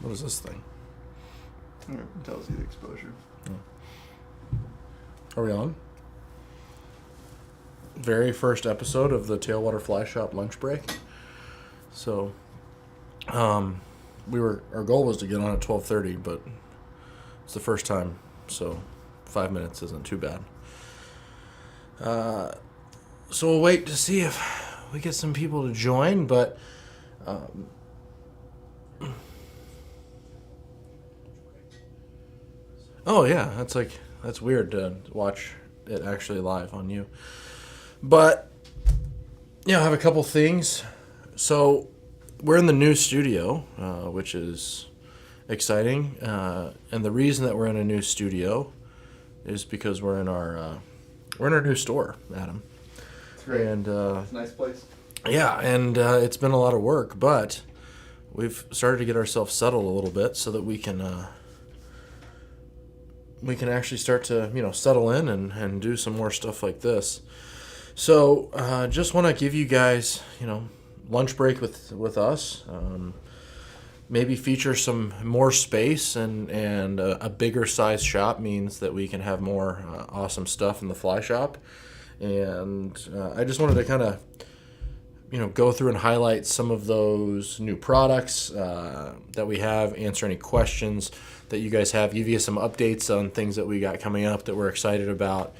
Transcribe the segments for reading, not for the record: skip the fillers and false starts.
What is this thing? It tells you the exposure. Are we on? Very first episode of the Tailwater Fly Shop lunch break. So, our goal was to get on at 12:30, but it's the first time, so 5 minutes isn't too bad. So we'll wait to see if we get some people to join, but oh yeah, that's weird to watch it actually live on you. But yeah, I have a couple things. So we're in the new studio, which is exciting, and the reason that we're in a new studio is because we're in our new store, Adam. It's great. And it's a nice place. yeah, and it's been a lot of work, but we've started to get ourselves settled a little bit so that we can actually start to settle in and do some more stuff like this. So just want to give you guys lunch break with us. Maybe feature some more space and a bigger size shop means that we can have more awesome stuff in the fly shop. And I just wanted to kind of go through and highlight some of those new products that we have, answer any questions that you guys have, give you some updates on things that we got coming up that we're excited about,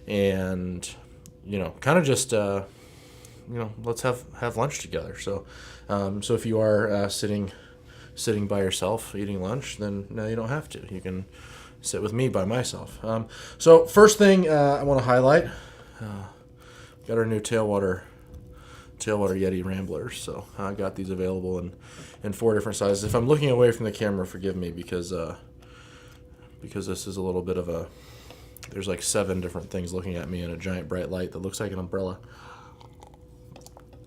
and kind of just let's have lunch together. So so if you are sitting by yourself eating lunch, then no, you don't have to. You can sit with me by myself. So first thing I want to highlight, got our new Tailwater Yeti Ramblers. So I got these available in 4 different sizes. If I'm looking away from the camera, forgive me because this is a little bit of a, there's like 7 different things looking at me in a giant bright light that looks like an umbrella.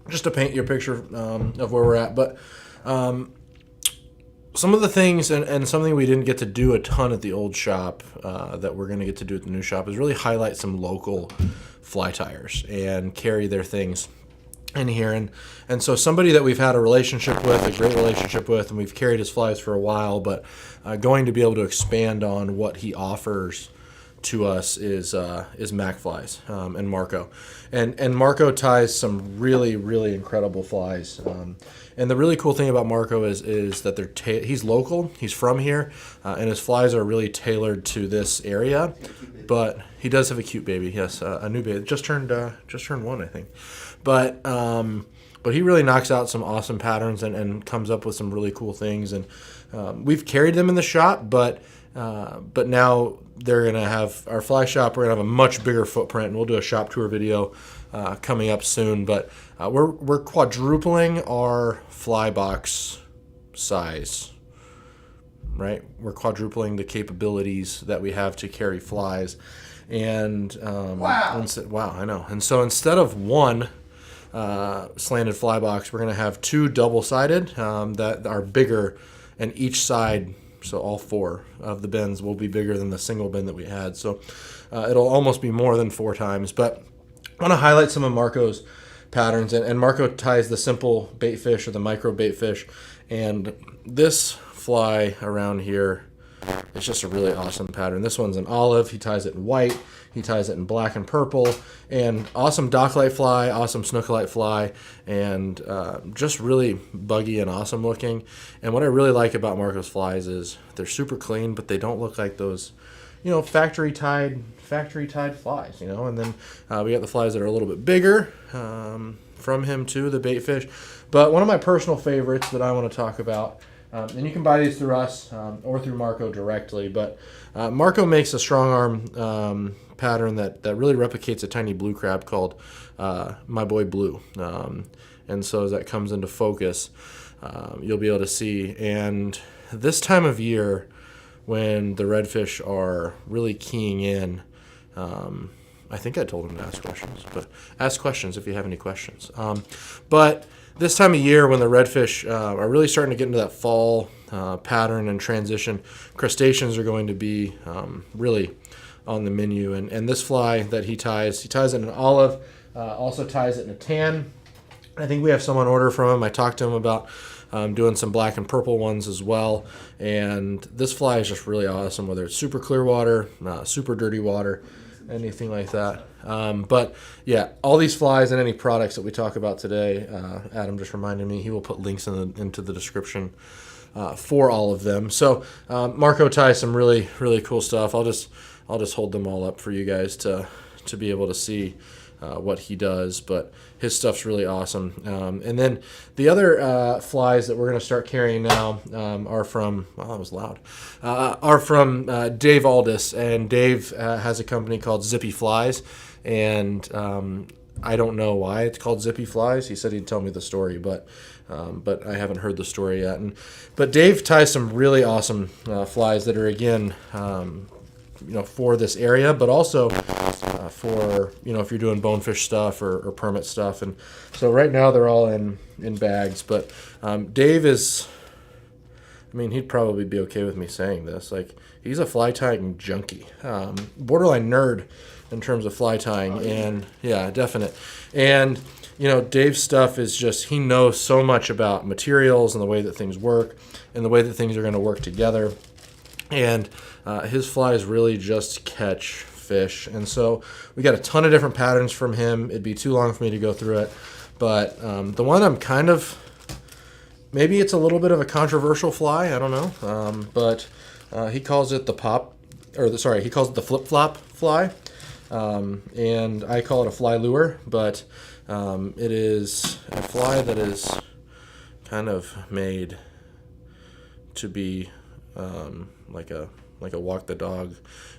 Just to paint you a picture of where we're at. But some of the things and something we didn't get to do a ton at the old shop that we're going to get to do at the new shop is really highlight some local fly tires and carry their things in here. And so somebody that we've had a relationship with, a great relationship with, and we've carried his flies for a while, but going to be able to expand on what he offers to us is Mac Flies and Marco. And Marco ties some really, really incredible flies. And the really cool thing about Marco is that he's local, he's from here, and his flies are really tailored to this area. But he does have a cute baby, yes, a new baby. Just turned 1, I think. But he really knocks out some awesome patterns and comes up with some really cool things. And we've carried them in the shop, but now they're going to have our fly shop. We're going to have a much bigger footprint, and we'll do a shop tour video coming up soon. But we're quadrupling our fly box size, right? We're quadrupling the capabilities that we have to carry flies. And wow, I know. And so instead of 1 slanted fly box, we're going to have 2 double-sided that are bigger, and each side, so all 4 of the bins will be bigger than the single bin that we had. So it'll almost be more than 4 times. But I want to highlight some of Marco's patterns. And Marco ties the simple bait fish or the micro bait fish. And this fly around here, it's just a really awesome pattern. This one's an olive. He ties it in white. He ties it in black and purple. And awesome docklight fly, awesome snookerlight fly, and just really buggy and awesome looking. And what I really like about Marco's flies is they're super clean, but they don't look like those, factory tied flies, And then we got the flies that are a little bit bigger from him too, the bait fish. But one of my personal favorites that I want to talk about, and you can buy these through us or through Marco directly, but Marco makes a strong arm pattern that really replicates a tiny blue crab called My Boy Blue. And so as that comes into focus, you'll be able to see. And this time of year, when the redfish are really keying in, I think I told him to ask questions, but ask questions if you have any questions. But this time of year, when the redfish are really starting to get into that fall pattern and transition, crustaceans are going to be really on the menu. And this fly that he ties it in an olive, also ties it in a tan. I think we have some on order from him. I talked to him about doing some black and purple ones as well. And this fly is just really awesome, whether it's super clear water, super dirty water, anything like that. But yeah, all these flies and any products that we talk about today, Adam just reminded me, he will put links into the description for all of them. So Marco ties some really, really cool stuff. I'll just hold them all up for you guys to be able to see what he does, but his stuff's really awesome. And then the other flies that we're going to start carrying now are from, wow, that was loud, are from Dave Aldis, and Dave has a company called Zippy Flies, and I don't know why it's called Zippy Flies. He said he'd tell me the story, but I haven't heard the story yet. But Dave ties some really awesome flies that are, again, for this area, but also for, if you're doing bonefish stuff or permit stuff. And so right now they're all in bags, but Dave is, he'd probably be okay with me saying this. Like, he's a fly tying junkie, borderline nerd in terms of fly tying. And yeah, definite. And, Dave's stuff is just, he knows so much about materials and the way that things work and the way that things are going to work together. And his flies really just catch fish. And so we got a ton of different patterns from him. It'd be too long for me to go through it. But the one I'm kind of, maybe it's a little bit of a controversial fly. I don't know. But he calls it he calls it the flip-flop fly. And I call it a fly lure. But it is a fly that is kind of made to be like a walk the dog,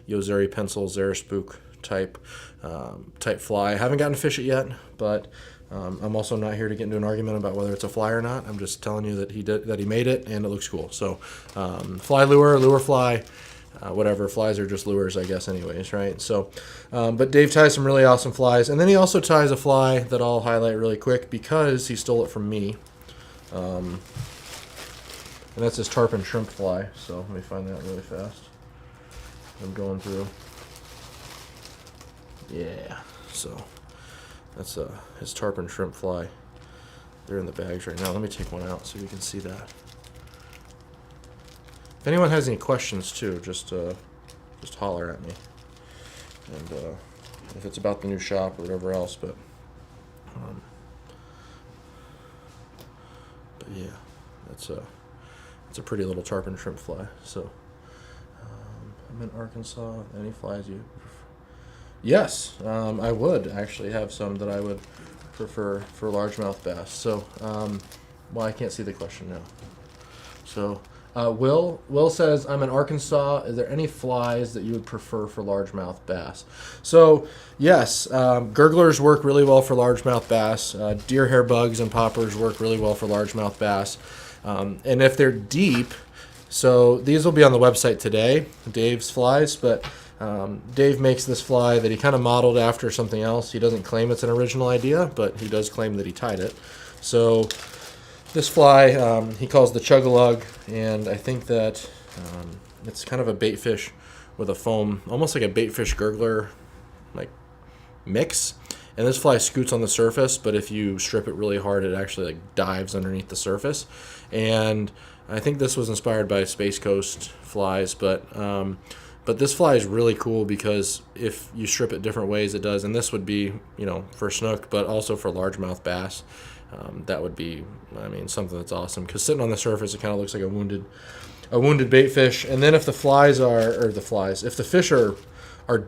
Yozeri pencil, Zerispook type fly. I haven't gotten to fish it yet, but I'm also not here to get into an argument about whether it's a fly or not. I'm just telling you that he made it and it looks cool. So fly lure fly, whatever. Flies are just lures, I guess, anyways, right? So, but Dave ties some really awesome flies, and then he also ties a fly that I'll highlight really quick because he stole it from me. And that's his tarpon shrimp fly. So let me find that really fast. I'm going through. Yeah. So that's his tarpon shrimp fly. They're in the bags right now. Let me take one out so you can see that. If anyone has any questions too, just holler at me. And if it's about the new shop or whatever else, but yeah, that's a pretty little tarpon shrimp fly. So I'm in Arkansas. Any flies you prefer? Yes, I would actually have some that I would prefer for largemouth bass. So I can't see the question now. So Will says, I'm in Arkansas. Is there any flies that you would prefer for largemouth bass? So yes, gurglers work really well for largemouth bass. Deer hair bugs and poppers work really well for largemouth bass. And if they're deep, so these will be on the website today, Dave's flies, but Dave makes this fly that he kind of modeled after something else. He doesn't claim it's an original idea, but he does claim that he tied it. So this fly, he calls the chug-a-lug, and I think that it's kind of a bait fish with a foam, almost like a bait fish gurgler like mix. And this fly scoots on the surface, but if you strip it really hard, it actually like dives underneath the surface. And I think this was inspired by Space Coast flies, but this fly is really cool because if you strip it different ways, it does. And this would be, for snook, but also for largemouth bass. That would be, something that's awesome. Because sitting on the surface, it kind of looks like a wounded bait fish. And then if the if the fish are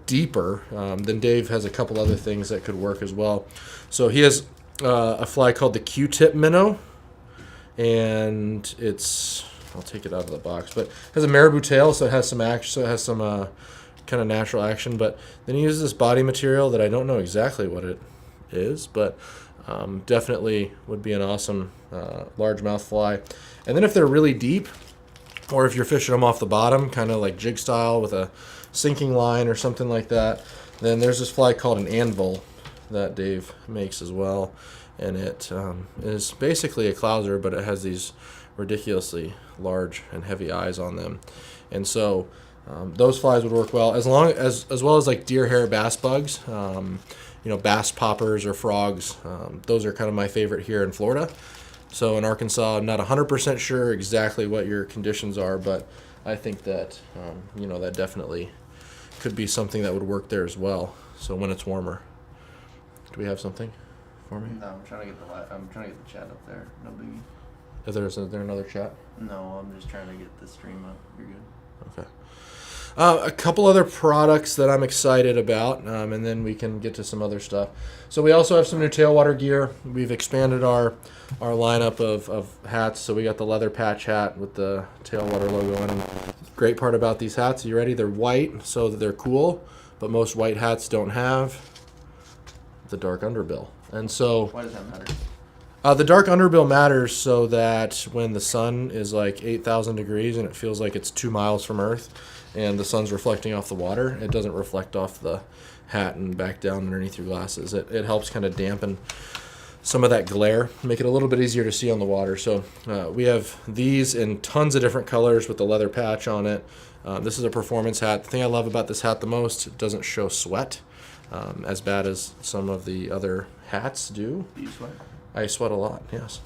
deeper, then Dave has a couple other things that could work as well. So he has a fly called the Q-tip minnow, and I'll take it out of the box, but it has a marabou tail, so it has some action, so it has some kind of natural action. But then he uses this body material that I don't know exactly what it is, but definitely would be an awesome largemouth fly. And then if they're really deep, or if you're fishing them off the bottom, kind of like jig style with a sinking line or something like that, then there's this fly called an anvil that Dave makes as well. And it is basically a clouser, but it has these ridiculously large and heavy eyes on them. And so those flies would work well, as well as like deer hair bass bugs, bass poppers or frogs. Those are kind of my favorite here in Florida. So in Arkansas, I'm not 100% sure exactly what your conditions are, but I think that, that definitely could be something that would work there as well. So when it's warmer. Do we have something for me? No, I'm trying to get the chat up there. No biggie. Is there another chat? No, I'm just trying to get the stream up. You're good. Okay. A couple other products that I'm excited about, and then we can get to some other stuff. So we also have some new tailwater gear. We've expanded our lineup of hats. So we got the leather patch hat with the tailwater logo on them. Great part about these hats, are you ready? They're white, so that they're cool, but most white hats don't have the dark underbill. And so Why does that matter? the dark underbill matters so that when the sun is like 8,000 degrees and it feels like it's 2 miles from Earth and the sun's reflecting off the water, it doesn't reflect off the hat and back down underneath your glasses. It helps kind of dampen some of that glare, make it a little bit easier to see on the water. So we have these in tons of different colors with the leather patch on it. This is a performance hat. The thing I love about this hat the most, it doesn't show sweat as bad as some of the other hats do. Do you sweat? I sweat a lot, yes.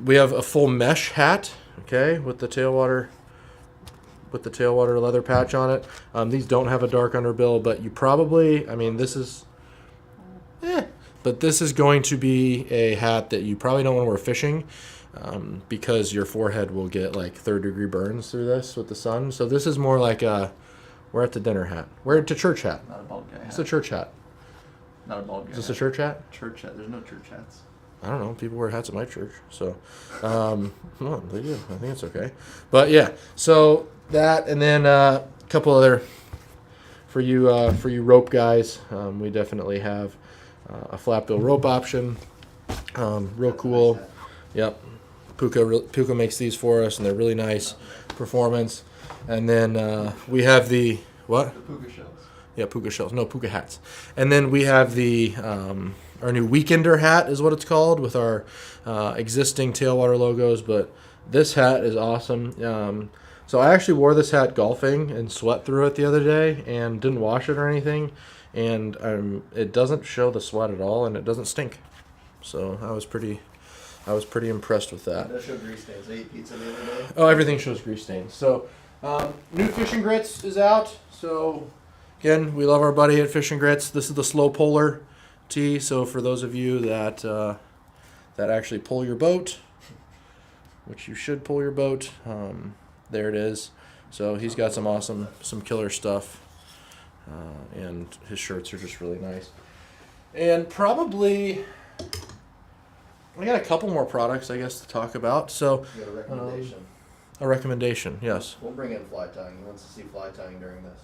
We have a full mesh hat, okay, with the tailwater leather patch on it. These don't have a dark underbill, but you probably, this is, but this is going to be a hat that you probably don't want to wear fishing because your forehead will get like 3rd-degree burns through this with the sun. So this is more like a wear it to dinner hat, wear it to church hat. Not a bald guy hat. It's a church hat. Not a bald guy Is this hat. a church hat? Church hat. There's no church hats. I don't know. People wear hats at my church, so well, they do. I think it's okay. But yeah, so that, and then a couple other for you rope guys. We definitely have a flat bill rope option. Real cool. Yep. Puka makes these for us, and they're really nice performance. And then we have the what? The puka shells. Yeah, puka shells. No, puka hats. And then we have the our new Weekender hat is what it's called with our existing tailwater logos. But this hat is awesome. So I actually wore this hat golfing and sweat through it the other day and didn't wash it or anything. And it doesn't show the sweat at all, and it doesn't stink. So I was pretty impressed with that. It does show grease stains. I ate pizza the other day. Oh, everything shows grease stains. So, new Fishing Grits is out. So, again, we love our buddy at Fishing Grits. This is the slow puller tee. So, for those of you that actually pull your boat, which you should pull your boat, there it is. So he's got some killer stuff, and his shirts are just really nice. And probably, I got a couple more products, I guess, to talk about. So, You got a recommendation. a recommendation, yes. We'll bring in fly tying. He wants to see fly tying during this.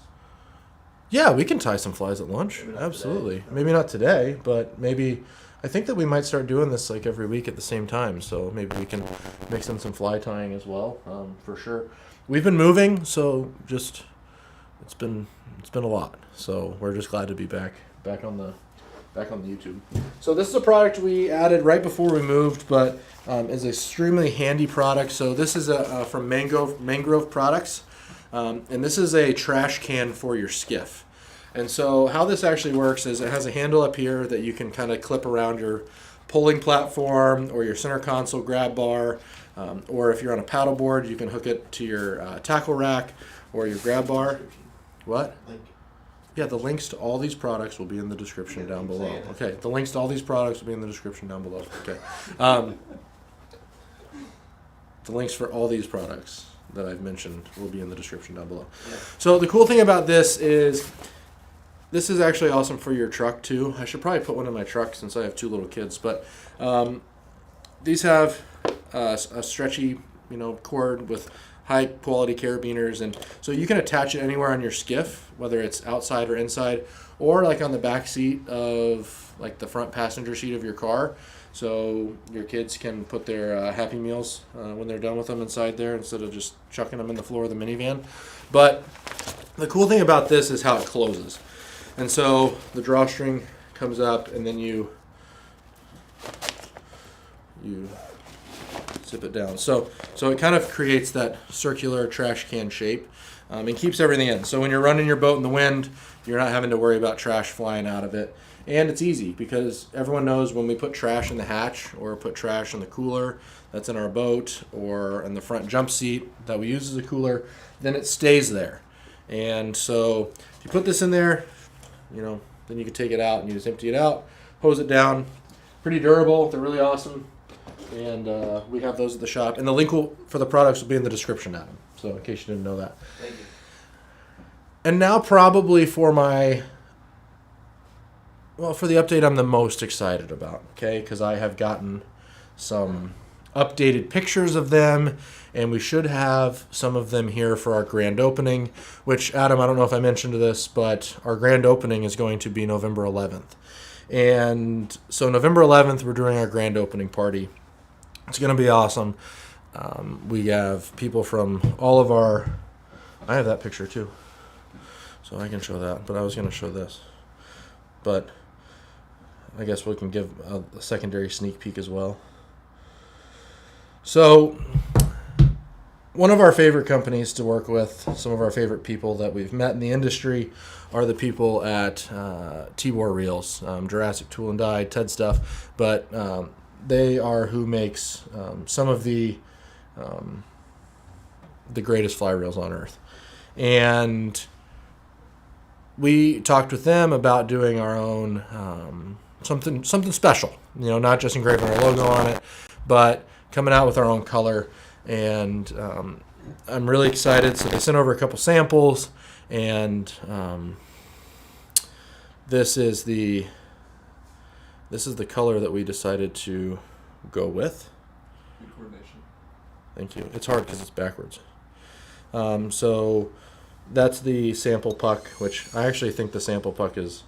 Yeah, we can tie some flies at lunch. Maybe not Absolutely. today. Maybe not today, but maybe. I think that we might start doing this like every week at the same time. So maybe we can mix in some fly tying as well, for sure. We've been moving, so just it's been a lot. So we're just glad to be back on the YouTube. So this is a product we added right before we moved, but is an extremely handy product. So this is from Mangrove Products, and this is a trash can for your skiff. And so how this actually works is it has a handle up here that you can kind of clip around your pulling platform or your center console grab bar, or if you're on a paddleboard, you can hook it to your tackle rack or your grab bar. What? Link. Yeah, the links to all these products will be in the description down keep below. saying it. Okay, the links to all these products will be in the description down below. Okay. The links for all these products that I've mentioned will be in the description down below. Yeah. So the cool thing about this is actually awesome for your truck too. I should probably put one in my truck since I have 2 little kids. But these have a stretchy, cord with high quality carabiners, and so you can attach it anywhere on your skiff, whether it's outside or inside, or like on the back seat of like the front passenger seat of your car. So your kids can put their Happy Meals when they're done with them inside there instead of just chucking them in the floor of the minivan. But the cool thing about this is how it closes. And so the drawstring comes up, and then you zip it down. So it kind of creates that circular trash can shape, and keeps everything in. So when you're running your boat in the wind, you're not having to worry about trash flying out of it. And it's easy because everyone knows when we put trash in the hatch or put trash in the cooler that's in our boat or in the front jump seat that we use as a cooler, then it stays there. And so if you put this in there, then you can take it out and you just empty it out, hose it down. Pretty durable. They're really awesome. And we have those at the shop. And the link for the products will be in the description, Adam. So in case you didn't know that. Thank you. And now probably for the update I'm the most excited about, okay? Because I have gotten some updated pictures of them, and we should have some of them here for our grand opening, which, Adam, I don't know if I mentioned this, but our grand opening is going to be November 11th. And so November 11th, we're doing our grand opening party. It's going to be awesome. We have people from all of our... I have that picture too, so I can show that, but I was going to show this. But I guess we can give a secondary sneak peek as well. So one of our favorite companies to work with, some of our favorite people that we've met in the industry are the people at T-Bor Reels, Jurassic Tool and Die, Ted Stuff, but they are who makes some of the greatest fly reels on earth. And we talked with them about doing our own something special, not just engraving our logo on it, but coming out with our own color. And I'm really excited. So they sent over a couple samples, and this is the color that we decided to go with. Good coordination. Thank you. It's hard because it's backwards. So that's the sample puck, which I actually think the sample puck is...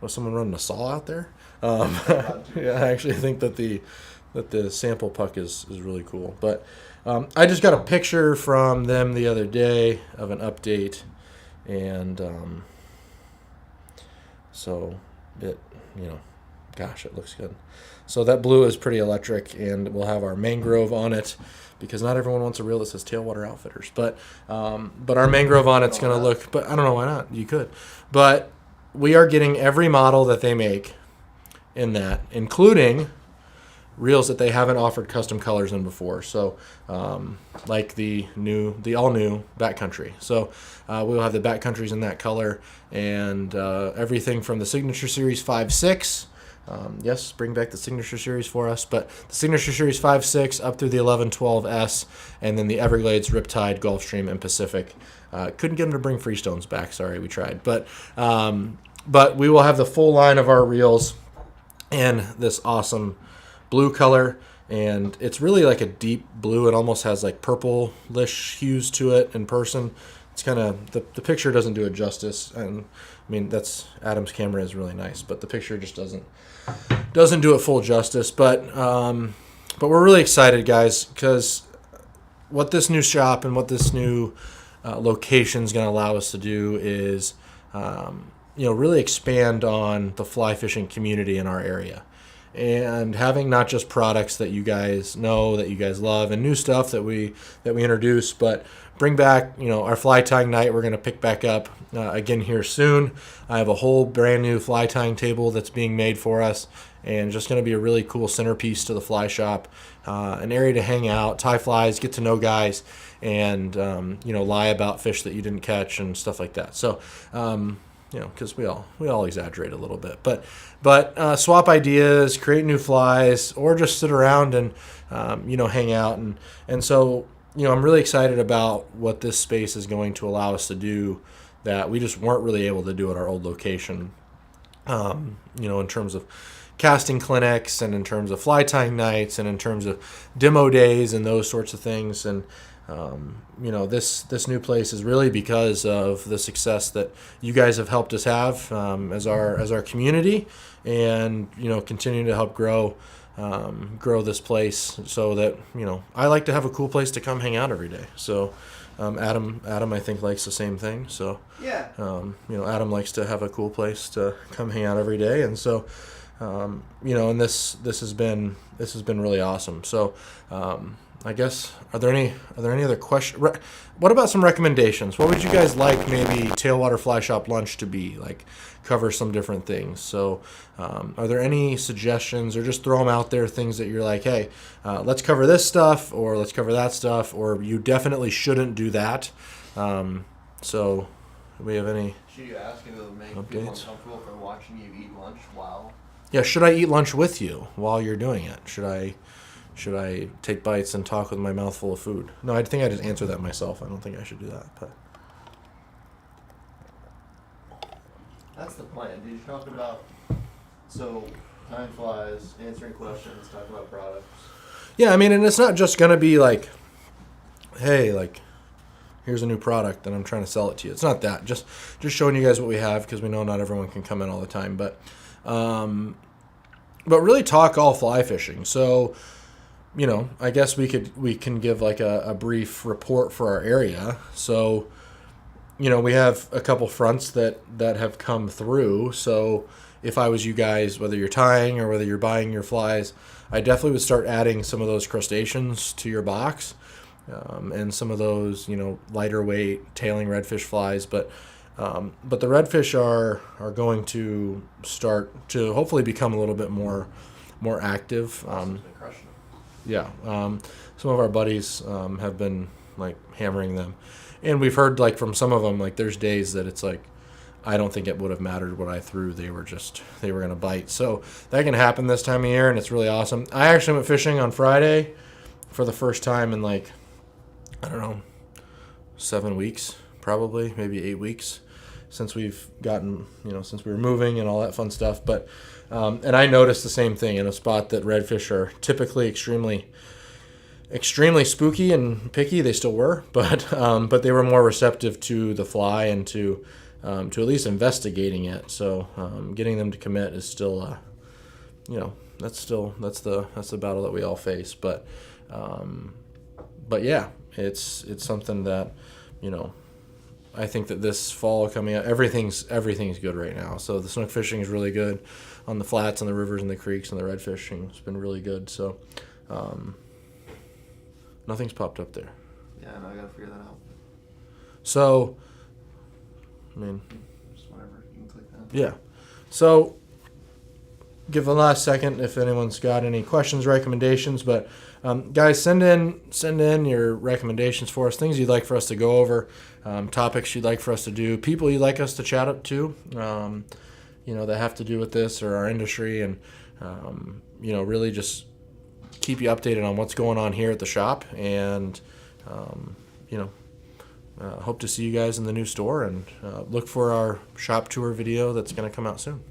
Was someone running a saw out there? Yeah, I actually think that the sample puck is really cool. But I just got a picture from them the other day of an update, and so it, gosh, it looks good. So that blue is pretty electric, and we'll have our mangrove on it, because not everyone wants a reel that says Tailwater Outfitters. But our mangrove on it's going to look, but I don't know why not. You could. But we are getting every model that they make in that, including reels that they haven't offered custom colors in before. So like the all new backcountry. So we'll have the backcountries in that color, and everything from the Signature Series 5.6. Yes, bring back the Signature Series for us, but the Signature Series 5.6 up through the 11.12S, and then the Everglades, Riptide, Gulfstream, and Pacific. Couldn't get them to bring Freestones back. Sorry, we tried. But we will have the full line of our reels in this awesome blue color, and it's really like a deep blue. It almost has like purplish hues to it in person. It's kind of, the picture doesn't do it justice, and I mean, that's Adam's camera is really nice, but the picture just doesn't do it full justice. But we're really excited, guys, because what this new shop and what this new location is going to allow us to do is really expand on the fly fishing community in our area, and having not just products that you guys know, that you guys love, and new stuff that we introduce, but bring back our fly tying night. We're going to pick back up again here soon. I have a whole brand new fly tying table that's being made for us, and just going to be a really cool centerpiece to the fly shop, an area to hang out, tie flies, get to know guys, and lie about fish that you didn't catch and stuff like that. So because we all exaggerate a little bit, but swap ideas, create new flies, or just sit around and hang out, and so I'm really excited about what this space is going to allow us to do that we just weren't really able to do at our old location. In terms of casting clinics, and in terms of fly tying nights, and in terms of demo days and those sorts of things. And this new place is really because of the success that you guys have helped us have as our community, and continuing to help grow this place, so that I like to have a cool place to come hang out every day. So Adam I think likes the same thing. So yeah, Adam likes to have a cool place to come hang out every day, and so and this has been really awesome. So I guess, are there any other questions? What about some recommendations? What would you guys like maybe Tailwater Fly Shop lunch to be? Like, cover some different things. So, are there any suggestions, or just throw them out there, things that you're like, hey, let's cover this stuff, or let's cover that stuff, or you definitely shouldn't do that. So, do we have any Should you ask if it would make updates? people uncomfortable from watching you eat lunch while? Yeah, should I eat lunch with you while you're doing it? Should I take bites and talk with my mouth full of food? No, I think I just answered that myself. I don't think I should do that. But That's the plan. Did you talk about time flies, answering questions, talk about products? yeah, I mean, and it's not just gonna be like, hey, like, here's a new product and I'm trying to sell it to you. It's not that. Just showing you guys what we have, because we know not everyone can come in all the time. But really talk all fly fishing. So, I guess we can give like a brief report for our area. So, we have a couple fronts that have come through. So if I was you guys, whether you're tying or whether you're buying your flies, I definitely would start adding some of those crustaceans to your box, and some of those, lighter weight tailing redfish flies. But the redfish are going to start to hopefully become a little bit more active. Austin's been crushing them. Yeah, some of our buddies have been like hammering them, and we've heard like from some of them, like there's days that it's like, I don't think it would have mattered what I threw. They were going to bite. So that can happen this time of year, and it's really awesome. I actually went fishing on Friday for the first time in like, I don't know, 7 weeks, probably maybe 8 weeks, since we've gotten, since we were moving and all that fun stuff. But and I noticed the same thing in a spot that redfish are typically extremely spooky and picky. They still were, but they were more receptive to the fly and to at least investigating it. So getting them to commit is still, that's the battle that we all face. But yeah, it's something that, I think that this fall coming up, everything's good right now. So the snook fishing is really good on the flats and the rivers and the creeks, and the red fishing has been really good. So nothing's popped up there. Yeah, no, I gotta figure that out. So, I mean, Just whatever, you can click that. yeah. So give a last second if anyone's got any questions, recommendations. But guys, send in your recommendations for us, things you'd like for us to go over, topics you'd like for us to do, people you'd like us to chat up to, that have to do with this or our industry, and really just keep you updated on what's going on here at the shop. And hope to see you guys in the new store, and look for our shop tour video that's going to come out soon.